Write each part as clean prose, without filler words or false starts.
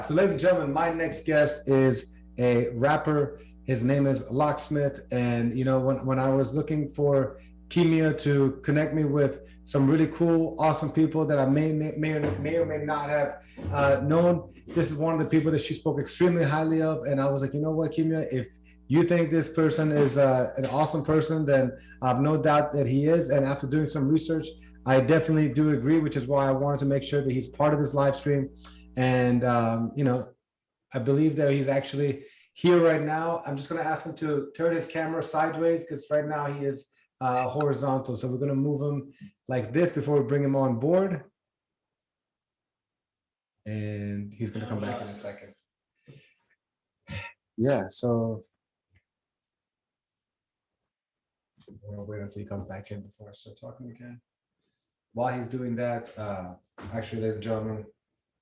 So, ladies and gentlemen, my next guest is a rapper. His name is Locksmith, and when I was looking for Kimia to connect me with some really cool, awesome people that I may or may not have known, this is one of the people that she spoke extremely highly of, and I was like, you know what, Kimia, if you think this person is an awesome person, then I have no doubt that he is. And after doing some research, I definitely do agree, which is why I wanted to make sure that he's part of this live stream. And I believe that he's actually here right now. I'm just going to ask him to turn his camera sideways because right now he is horizontal. So we're going to move him like this before we bring him on board. And he's going to come back in a second. Yeah, so we're going to wait until he comes back in before I start talking again. While he's doing that, actually, ladies and gentlemen,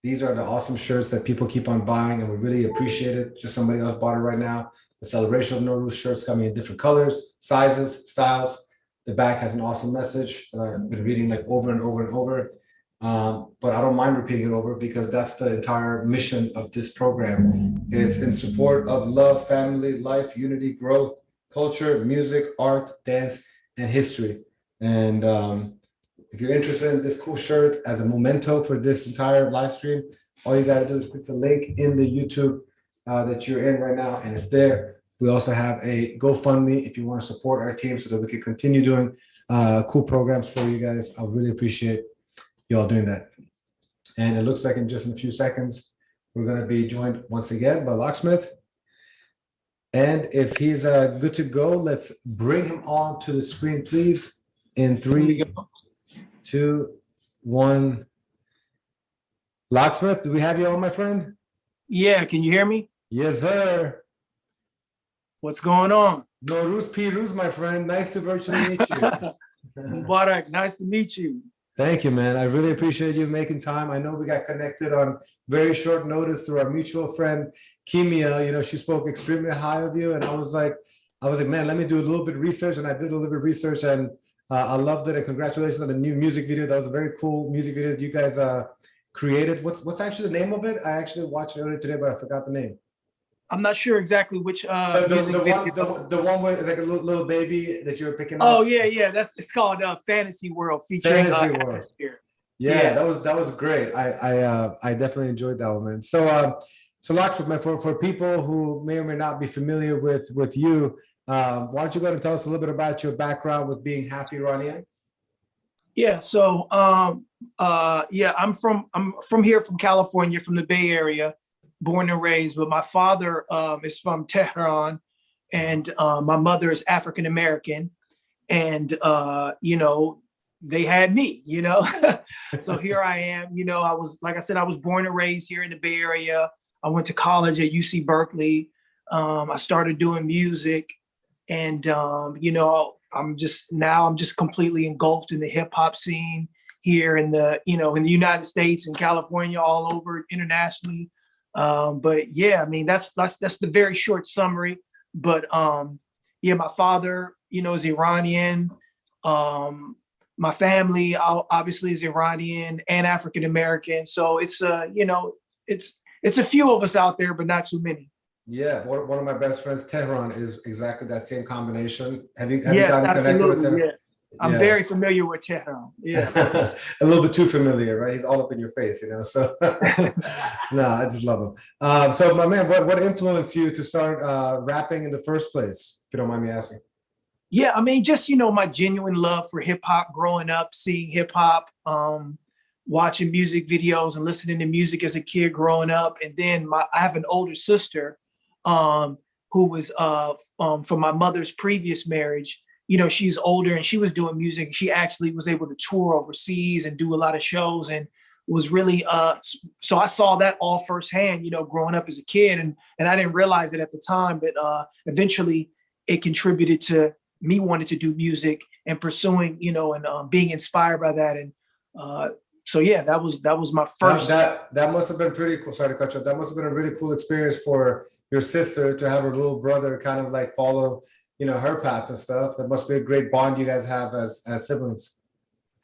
these are the awesome shirts that people keep on buying, and we really appreciate it. Just somebody else bought it right now. The Celebration of Nowruz shirts coming in different colors, sizes, styles. The back has an awesome message that I've been reading like over and over and over. But I don't mind repeating it over because that's the entire mission of this program. It's in support of love, family, life, unity, growth, culture, music, art, dance, and history. And if you're interested in this cool shirt as a memento for this entire live stream, all you got to do is click the link in the YouTube that you're in right now, and it's there. We also have a GoFundMe if you want to support our team so that we can continue doing cool programs for you guys. I really appreciate you all doing that. And it looks like in just a few seconds, we're going to be joined once again by Locksmith. And if he's good to go, let's bring him on to the screen, please, in 3, 2, 1. Locksmith, do we have you on, my friend? Yeah, can you hear me? Yes, sir. What's going on? Norouz Piruz, my friend. Nice to virtually meet you. Mubarak, nice to meet you. Thank you, man. I really appreciate you making time. I know we got connected on very short notice through our mutual friend, Kimia. She spoke extremely high of you, and I was like, man, let me do a little bit of research, and I did a little bit of research, and I loved it, and congratulations on the new music video. That was a very cool music video that you guys created. What's actually the name of it? I actually watched it earlier today, but I forgot the name. I'm not sure exactly which music video. The one where it's like a little baby that you're picking up. Oh yeah, it's called Fantasy World featuring Fantasy World. Yeah, that was great. I definitely enjoyed that one, man. So Locksmith, for people who may or may not be familiar with you, why don't you go ahead and tell us a little bit about your background with being half Iranian? Yeah, so I'm from here, from California, from the Bay Area, born and raised. But my father is from Tehran, and my mother is African American, and they had me, So here I am. I was, like I said, I was born and raised here in the Bay Area. I went to college at UC Berkeley. I started doing music, and I'm just completely engulfed in the hip hop scene here in the United States and California, all over internationally. But yeah, I mean, that's the very short summary. But my father, is Iranian. My family obviously is Iranian and African American. So it's it's a few of us out there, but not too many. Yeah, one of my best friends, Tehran, is exactly that same combination. Have you yes, gotten connected with him? Yeah. I'm very familiar with Tehran. Yeah. A little bit too familiar, right? He's all up in your face, So no, I just love him. So my man, what influenced you to start rapping in the first place, if you don't mind me asking? Yeah, I mean, just my genuine love for hip hop, growing up, seeing hip hop, watching music videos and listening to music as a kid growing up. And then I have an older sister who was from my mother's previous marriage. She's older and she was doing music. She actually was able to tour overseas and do a lot of shows, and was really so I saw that all firsthand, growing up as a kid, and I didn't realize it at the time, but eventually it contributed to me wanting to do music and pursuing, and being inspired by that. And so yeah, that was my first. That must have been pretty cool. Sorry to cut you off. That must have been a really cool experience for your sister to have her little brother kind of like follow, her path and stuff. That must be a great bond you guys have as siblings.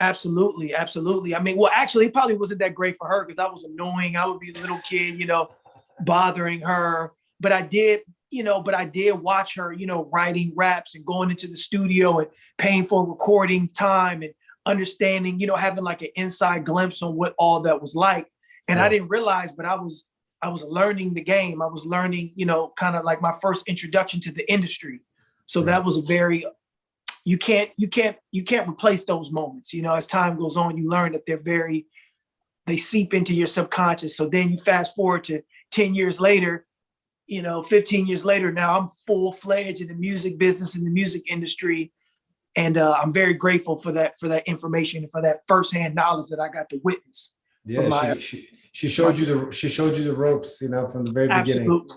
Absolutely. I mean, well, actually, it probably wasn't that great for her because I was annoying. I would be a little kid, bothering her. But I did, but I did watch her, writing raps and going into the studio and paying for recording time and understanding, having like an inside glimpse on what all that was like. And I didn't realize, but I was learning the game. I was learning, kind of like my first introduction to the industry. So that was a very, you can't replace those moments. As time goes on, you learn that they seep into your subconscious. So then you fast forward to 10 years later, 15 years later, now I'm full-fledged in the music business, in the music industry. And I'm very grateful for that information and for that firsthand knowledge that I got to witness. Yeah, she showed you the ropes, from the very beginning.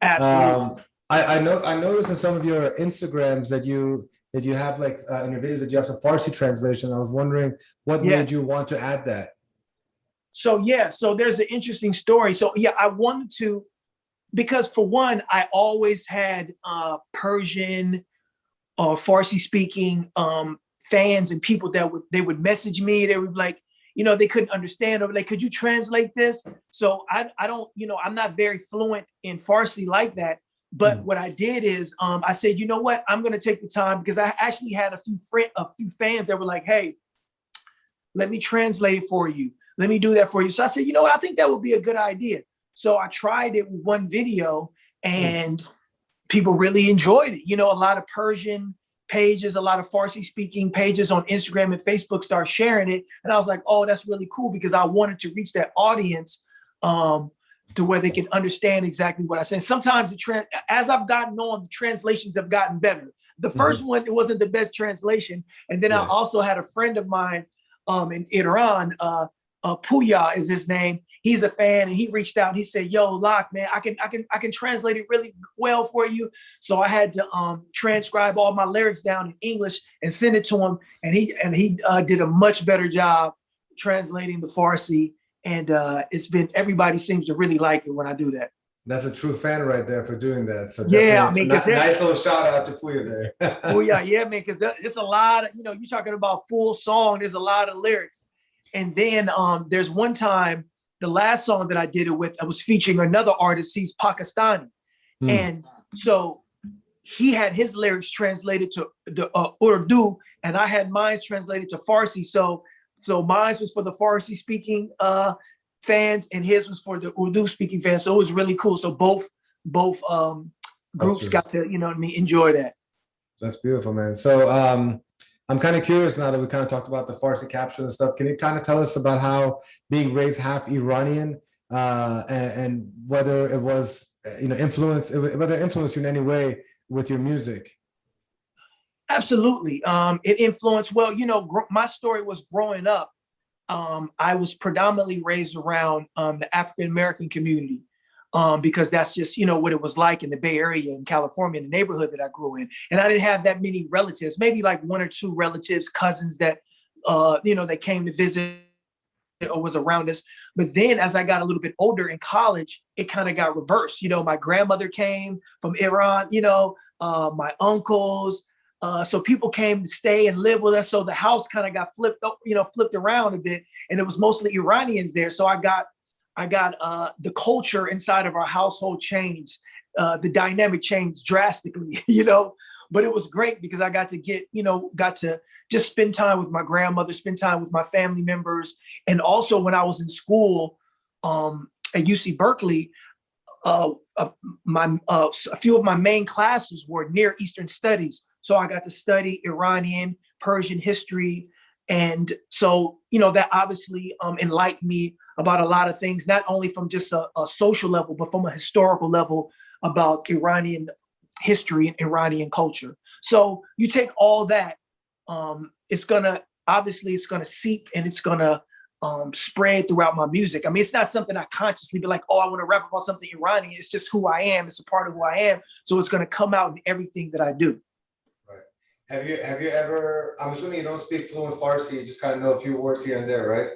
Absolutely. I noticed in some of your Instagrams that you have like in your videos that you have some Farsi translation. I was wondering what made you want to add that. So there's an interesting story. So I wanted to, because for one, I always had Persian or Farsi speaking fans and people that would message me. They would like, they couldn't understand, or like, could you translate this? So I don't, I'm not very fluent in Farsi like that. But what I did is I said, you know what, I'm going to take the time, because I actually had a few fans that were like, hey, let me translate it for you. Let me do that for you. So I said, you know what, I think that would be a good idea. So I tried it with one video and people really enjoyed it. A lot of Persian pages, a lot of Farsi speaking pages on Instagram and Facebook start sharing it. And I was like, oh, that's really cool, because I wanted to reach that audience to where they can understand exactly what I said. Sometimes as I've gotten on, the translations have gotten better. The first one, it wasn't the best translation. And then I also had a friend of mine in Iran, Puya is his name. He's a fan, and he reached out. He said, "Yo, Lock, man, I can translate it really well for you." So I had to transcribe all my lyrics down in English and send it to him, and he did a much better job translating the Farsi. And everybody seems to really like it when I do that. That's a true fan right there for doing that. So yeah, I mean, nice little shout out to Puya there. Puya, yeah, man, because it's a lot of, you're talking about full song. There's a lot of lyrics. And then there's one time, the last song that I did it with, I was featuring another artist. He's Pakistani. And so he had his lyrics translated to the Urdu, and I had mine translated to Farsi. So mine was for the Farsi speaking fans, and his was for the Urdu speaking fans. So it was really cool. So both groups got to, enjoy that. That's beautiful, man. So I'm kind of curious now that we kind of talked about the Farsi caption and stuff. Can you kind of tell us about how being raised half Iranian and whether it was, whether it influenced you in any way with your music? Absolutely. It influenced, well, my story was growing up. I was predominantly raised around the African-American community because that's just, what it was like in the Bay Area in California, in the neighborhood that I grew in. And I didn't have that many relatives, maybe like one or two relatives, cousins that, they came to visit or was around us. But then as I got a little bit older in college, it kind of got reversed. My grandmother came from Iran, my uncles, so people came to stay and live with us. So the house kind of got flipped around a bit, and it was mostly Iranians there. So I got the culture inside of our household changed, the dynamic changed drastically, but it was great because I got to just spend time with my grandmother, spend time with my family members. And also when I was in school at UC Berkeley, a few of my main classes were Near Eastern Studies. So I got to study Iranian, Persian history. And so, that obviously enlightened me about a lot of things, not only from just a social level, but from a historical level about Iranian history and Iranian culture. So you take all that, it's going to seep and it's going to spread throughout my music. I mean, it's not something I consciously be like, oh, I want to rap about something Iranian. It's just who I am. It's a part of who I am. So it's going to come out in everything that I do. Have you ever, I'm assuming you don't speak fluent Farsi, you just kind of know a few words here and there, right?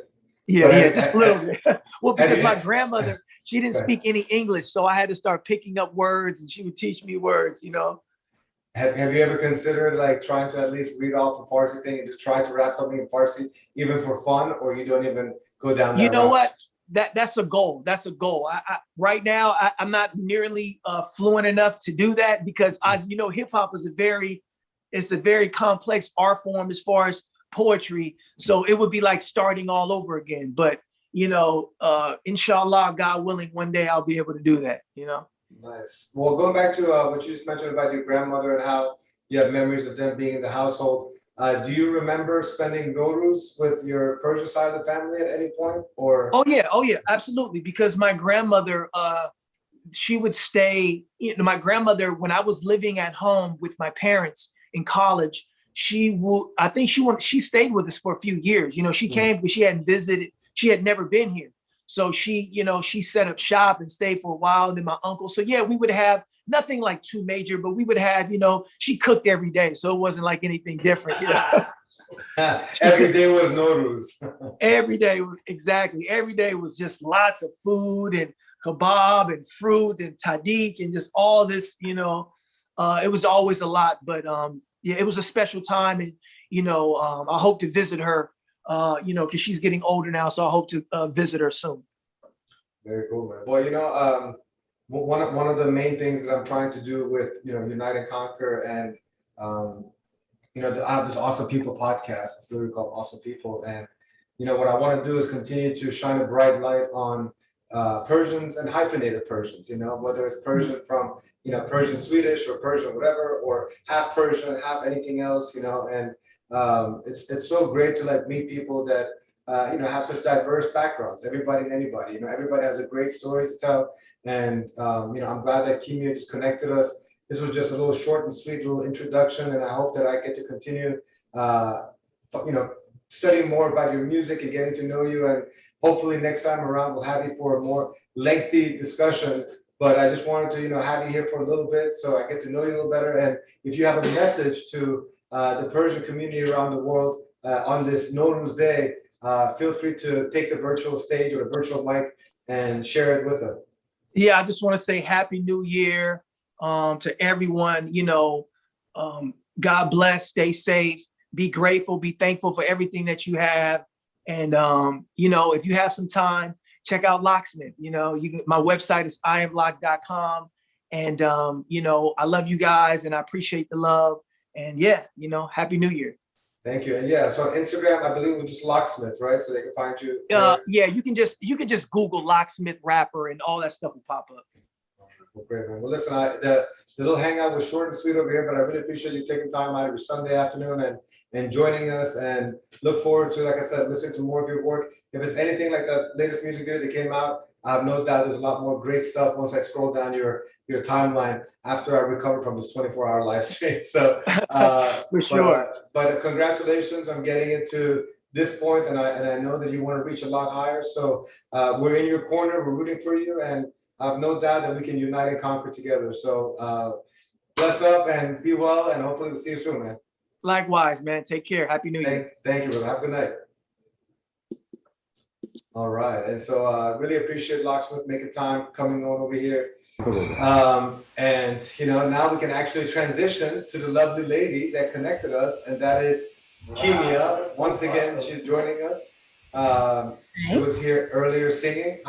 Yeah, just a little bit. Well, because my grandmother, she didn't speak any English, so I had to start picking up words and she would teach me words, Have you ever considered like trying to at least read off a Farsi thing and just try to rap something in Farsi, even for fun, or you don't even go down that route? What? that's a goal. That's a goal. Right now, I'm not nearly fluent enough to do that because, as you know, hip hop is it's a very complex art form as far as poetry. So it would be like starting all over again. But you know, inshallah, God willing, one day I'll be able to do that. You know. Nice. Well, going back to what you just mentioned about your grandmother and how you have memories of them being in the household. Do you remember spending Nowruz with your Persian side of the family at any point, or? Oh yeah, absolutely. Because my grandmother, she would stay. You know, my grandmother, when I was living at home with my parents in college, I think she stayed with us for a few years. You know, she came because she hadn't visited. She had never been here. So she, you know, she set up shop and stayed for a while. And then my uncle. So yeah, we would have nothing like too major, but we would have, you know, she cooked every day. So it wasn't like anything different. You know? Every day was Nowruz. Every day, exactly. Every day was just lots of food and kebab and fruit and tadik and just all this, you know, it was always a lot, but yeah, it was a special time. And, you know, I hope to visit her, you know, because she's getting older now. So I hope to visit her soon. Very cool, man. Well, you know, one of the main things that I'm trying to do with, you know, Unite and Conquer and, you know, I have this Awesome People podcast. It's literally called Awesome People. And, you know, what I want to do is continue to shine a bright light on Persians and hyphenated Persians, you know, whether it's Persian from, you know, Persian Swedish or Persian whatever, or half Persian, half anything else, you know, and it's so great to like meet people that, you know, have such diverse backgrounds, everybody and anybody, you know, everybody has a great story to tell. And, you know, I'm glad that Kimia just connected us. This was just a little short and sweet little introduction, and I hope that I get to continue, you know, studying more about your music and getting to know you. And hopefully next time around, we'll have you for a more lengthy discussion. But I just wanted to, you know, have you here for a little bit so I get to know you a little better. And if you have a message to the Persian community around the world on this Nowruz day, feel free to take the virtual stage or the virtual mic and share it with them. Yeah, I just want to say Happy New Year to everyone. You know, God bless, stay safe, be grateful, be thankful for everything that you have. And, you know, if you have some time, check out Locksmith. You know, my website is iamlock.com. And, you know, I love you guys and I appreciate the love. And yeah, you know, Happy New Year. Thank you. And yeah, so on Instagram, I believe it was just Locksmith, right? So they can find you. Yeah, you can just Google Locksmith rapper and all that stuff will pop up. Well, great, man. Well, listen, the little hangout was short and sweet over here, but I really appreciate you taking time out of your Sunday afternoon and joining us, and look forward to, like I said, listening to more of your work. If it's anything like the latest music video that came out, I have no doubt there's a lot more great stuff once I scroll down your timeline after I recover from this 24-hour live stream. So for sure. But congratulations on getting it to this point, and I know that you want to reach a lot higher. So we're in your corner, we're rooting for you, and I have no doubt that we can unite and conquer together. So bless up and be well, and hopefully we'll see you soon, man. Likewise, man. Take care. Happy New Year. Thank you, brother. Have a good night. All right. And so I really appreciate Locksmith making time coming on over here. And, you know, now we can actually transition to the lovely lady that connected us, and that is Kimia. Once again, she's joining us. She was here earlier singing.